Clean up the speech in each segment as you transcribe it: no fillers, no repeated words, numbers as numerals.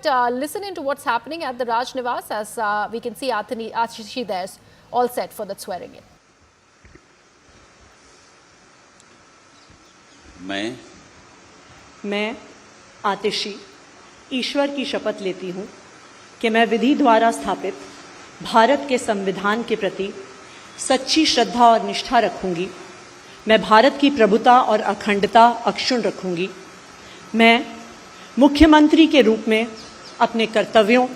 fact, listen into what's happening at the Raj Niwas as we can see Atishi there's all set for the swearing in. मैं आतिशी ईश्वर की शपथ लेती हूँ कि मैं विधि द्वारा स्थापित भारत के संविधान के प्रति सच्ची श्रद्धा और निष्ठा रखूंगी। मैं भारत की प्रभुता और अखंडता अक्षुण्ण रखूंगी। मैं मुख्यमंत्री के रूप में अपने कर्तव्यों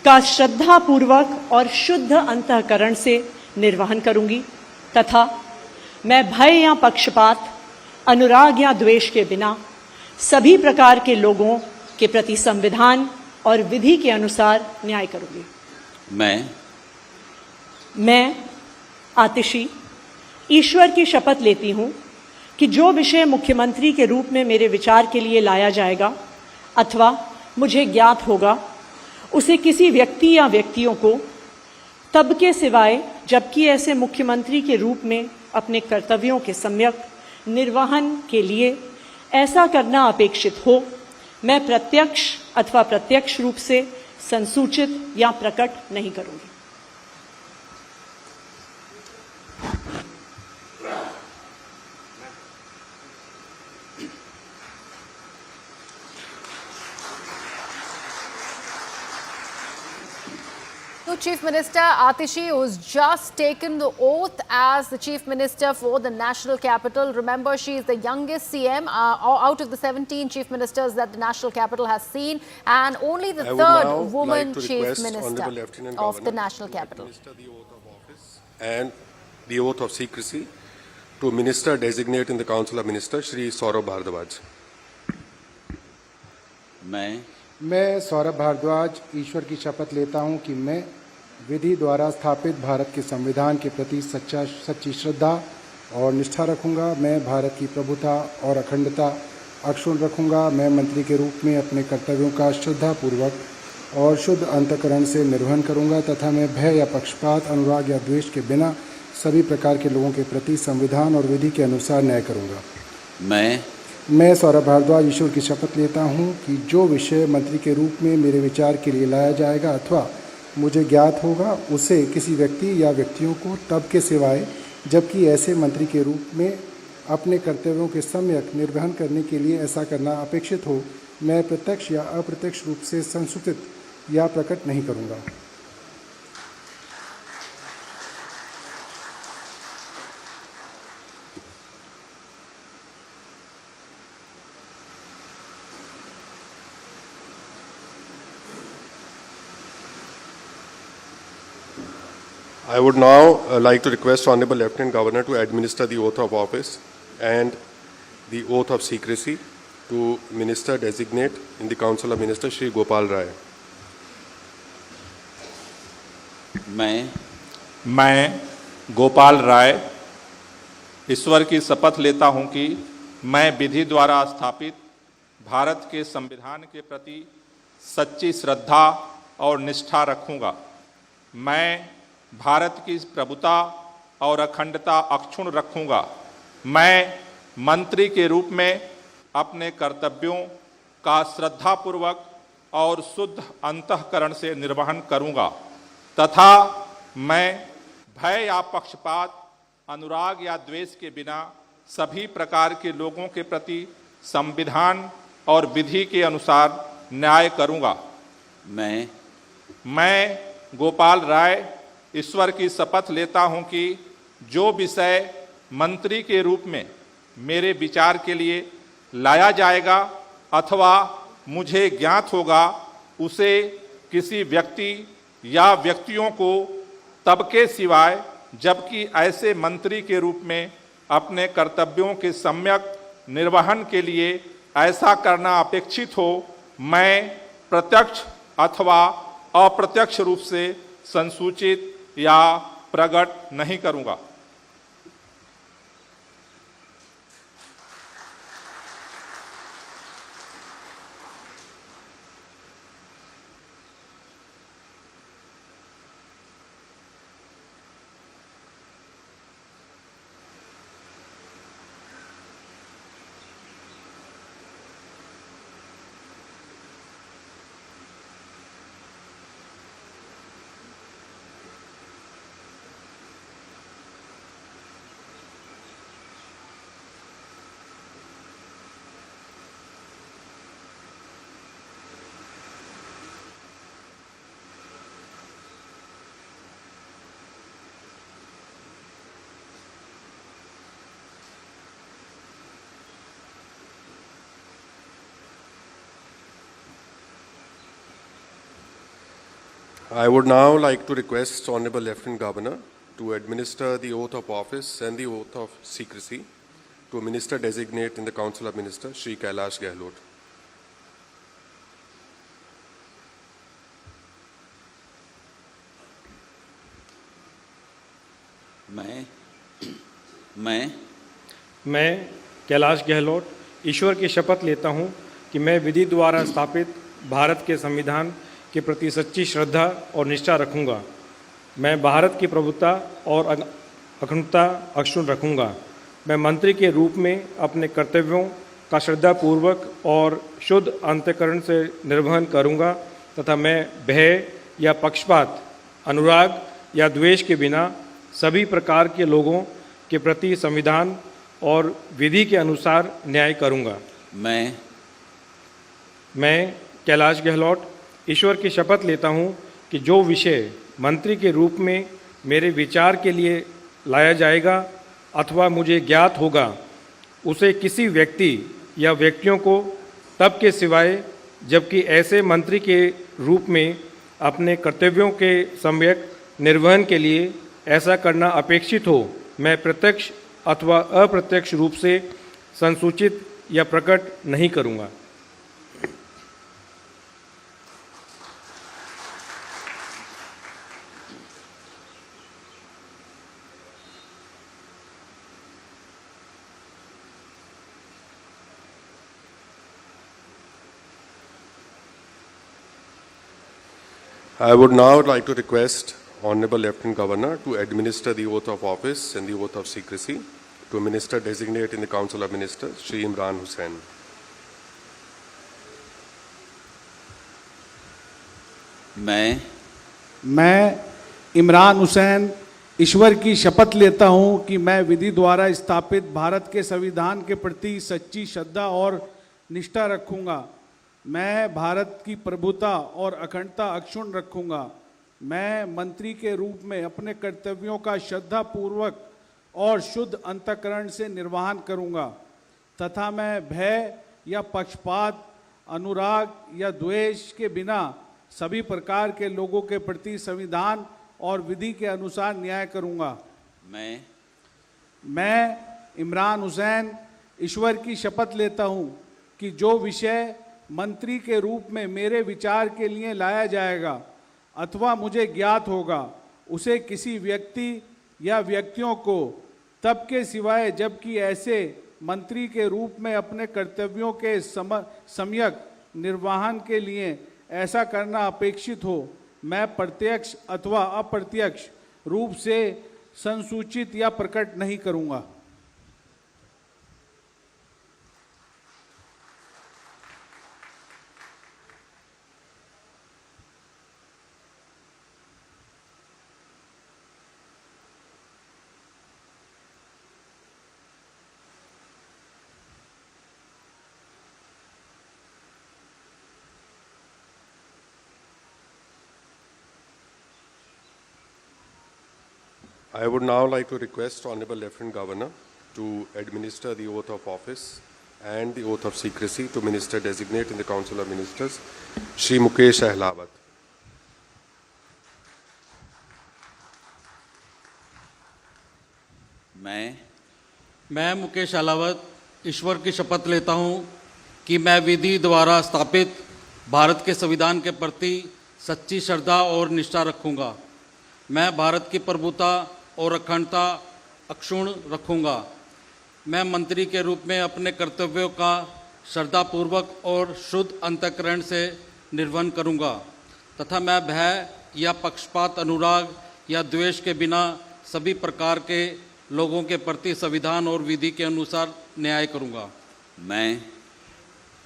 का श्रद्धापूर्वक और शुद्ध अंतःकरण से निर्वहन करूंगी तथा मैं भय या पक्षपात, अनुराग या द्वेष के बिना सभी प्रकार के लोगों के प्रति संविधान और विधि के अनुसार न्याय करूंगी। मैं आतिशी ईश्वर की शपथ लेती हूं कि जो विषय मुख्यमंत्री के रूप में मेरे विचार के लिए लाया जाएगा अथवा मुझे ज्ञात होगा, उसे किसी व्यक्ति या व्यक्तियों को तब के सिवाय जबकि ऐसे मुख्यमंत्री के रूप में अपने कर्तव्यों के सम्यक निर्वहन के लिए ऐसा करना अपेक्षित हो, मैं प्रत्यक्ष अथवा प्रत्यक्ष रूप से संसूचित या प्रकट नहीं करूंगी। Chief Minister Atishi, who's just taken the oath as the Chief Minister for the National Capital. Remember, she is the youngest CM out of the 17 Chief Ministers that the National Capital has seen, and only the third woman Chief Minister of the National Capital. The oath of office and the oath of secrecy to Minister Designate in the Council of Ministers, Shri Saurabh Bhardwaj. मैं सौरभ भारद्वाज ईश्वर की शपथ लेता हूं कि मैं विधि द्वारा स्थापित भारत के संविधान के प्रति सच्ची श्रद्धा और निष्ठा रखूंगा। मैं भारत की प्रभुता और अखंडता अक्षुण्ण रखूंगा। मैं मंत्री के रूप में अपने कर्तव्यों का श्रद्धापूर्वक और शुद्ध अंतःकरण से निर्वहन करूंगा तथा मैं भय या पक्षपात, अनुराग या द्वेष के बिना सभी प्रकार के लोगों के प्रति संविधान और विधि के अनुसार न्याय करूंगा। मैं सौरभ भारद्वाज ईश्वर की शपथ लेता हूं कि जो विषय मंत्री के रूप में मेरे विचार के लिए लाया जाएगा अथवा मुझे ज्ञात होगा, उसे किसी व्यक्ति या व्यक्तियों को तब के सिवाय जबकि ऐसे मंत्री के रूप में अपने कर्तव्यों के सम्यक निर्वहन करने के लिए ऐसा करना अपेक्षित हो, मैं प्रत्यक्ष या अप्रत्यक्ष रूप से संसूचित या प्रकट नहीं करूँगा। I would now like to request Honorable Lieutenant Governor to administer the oath of office and the oath of secrecy to Minister Designate in the Council of Ministers, Shri Gopal Rai. मैं गोपाल राय ईश्वर की शपथ लेता हूं कि मैं विधि द्वारा स्थापित भारत के संविधान के प्रति सच्ची श्रद्धा और निष्ठा रखूंगा। मैं भारत की प्रभुता और अखंडता अक्षुण्ण रखूंगा। मैं मंत्री के रूप में अपने कर्तव्यों का श्रद्धापूर्वक और शुद्ध अंतःकरण से निर्वहन करूंगा तथा मैं भय या पक्षपात, अनुराग या द्वेष के बिना सभी प्रकार के लोगों के प्रति संविधान और विधि के अनुसार न्याय करूंगा। मैं गोपाल राय ईश्वर की शपथ लेता हूं कि जो विषय मंत्री के रूप में मेरे विचार के लिए लाया जाएगा अथवा मुझे ज्ञात होगा, उसे किसी व्यक्ति या व्यक्तियों को तब के सिवाय जबकि ऐसे मंत्री के रूप में अपने कर्तव्यों के सम्यक निर्वहन के लिए ऐसा करना अपेक्षित हो, मैं प्रत्यक्ष अथवा अप्रत्यक्ष रूप से संसूचित या प्रकट नहीं करूंगा। I would now like to request Honorable Lieutenant Governor to administer the oath of office and the oath of secrecy to a minister designate in the Council of Ministers, Shri Kailash Gehlot. मैं कैलाश गहलोत ईश्वर की शपथ लेता हूँ कि मैं विधि द्वारा स्थापित भारत के संविधान के प्रति सच्ची श्रद्धा और निष्ठा रखूँगा। मैं भारत की प्रभुता और अखंडता अक्षुण्ण रखूँगा। मैं मंत्री के रूप में अपने कर्तव्यों का श्रद्धापूर्वक और शुद्ध अंतःकरण से निर्वहन करूँगा तथा मैं भय या पक्षपात, अनुराग या द्वेष के बिना सभी प्रकार के लोगों के प्रति संविधान और विधि के अनुसार न्याय करूँगा। मैं कैलाश गहलोत ईश्वर की शपथ लेता हूँ कि जो विषय मंत्री के रूप में मेरे विचार के लिए लाया जाएगा अथवा मुझे ज्ञात होगा, उसे किसी व्यक्ति या व्यक्तियों को तब के सिवाय जबकि ऐसे मंत्री के रूप में अपने कर्तव्यों के सम्यक निर्वहन के लिए ऐसा करना अपेक्षित हो, मैं प्रत्यक्ष अथवा अप्रत्यक्ष रूप से संसूचित या प्रकट नहीं करूँगा। I would now like to request Honorable Lieutenant Governor to administer the oath of office and the oath of secrecy to a minister designate in the Council of Ministers, Shri Imran Hussain. मैं इमरान हुसैन ईश्वर की शपथ लेता हूं कि मैं विधि द्वारा स्थापित भारत के संविधान के प्रति सच्ची श्रद्धा और निष्ठा रखूंगा। मैं भारत की प्रभुता और अखंडता अक्षुण्ण रखूंगा। मैं मंत्री के रूप में अपने कर्तव्यों का श्रद्धापूर्वक और शुद्ध अंतःकरण से निर्वहन करूंगा तथा मैं भय या पक्षपात, अनुराग या द्वेष के बिना सभी प्रकार के लोगों के प्रति संविधान और विधि के अनुसार न्याय करूंगा। मैं इमरान हुसैन ईश्वर की शपथ लेता हूं कि जो विषय मंत्री के रूप में मेरे विचार के लिए लाया जाएगा अथवा मुझे ज्ञात होगा, उसे किसी व्यक्ति या व्यक्तियों को तब के सिवाय जबकि ऐसे मंत्री के रूप में अपने कर्तव्यों के सम्यक निर्वहन के लिए ऐसा करना अपेक्षित हो, मैं प्रत्यक्ष अथवा अप्रत्यक्ष रूप से संसूचित या प्रकट नहीं करूंगा। I would now like to request Honorable Lieutenant Governor to administer the oath of office and the oath of secrecy to Minister Designate in the Council of Ministers, Shri Mukesh Ahlawat. मैं मुकेश अहलावत ईश्वर की शपथ लेता हूं कि मैं विधि द्वारा स्थापित भारत के संविधान के प्रति सच्ची श्रद्धा और निष्ठा रखूंगा। मैं भारत की प्रभुता और अखंडता अक्षुण्ण रखूंगा। मैं मंत्री के रूप में अपने कर्तव्यों का श्रद्धापूर्वक और शुद्ध अंतःकरण से निर्वहन करूंगा तथा मैं भय या पक्षपात, अनुराग या द्वेष के बिना सभी प्रकार के लोगों के प्रति संविधान और विधि के अनुसार न्याय करूंगा।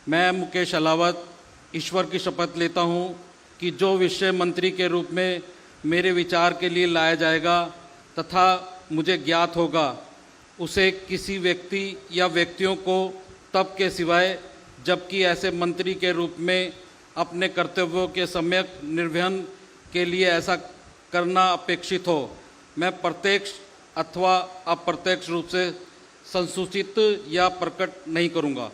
मैं मुकेश अहलावत ईश्वर की शपथ लेता हूं कि जो विषय मंत्री के रूप में मेरे विचार के लिए लाया जाएगा तथा मुझे ज्ञात होगा, उसे किसी व्यक्ति या व्यक्तियों को तब के सिवाय जबकि ऐसे मंत्री के रूप में अपने कर्तव्यों के सम्यक निर्वहन के लिए ऐसा करना अपेक्षित हो, मैं प्रत्यक्ष अथवा अप्रत्यक्ष रूप से संसूचित या प्रकट नहीं करूंगा।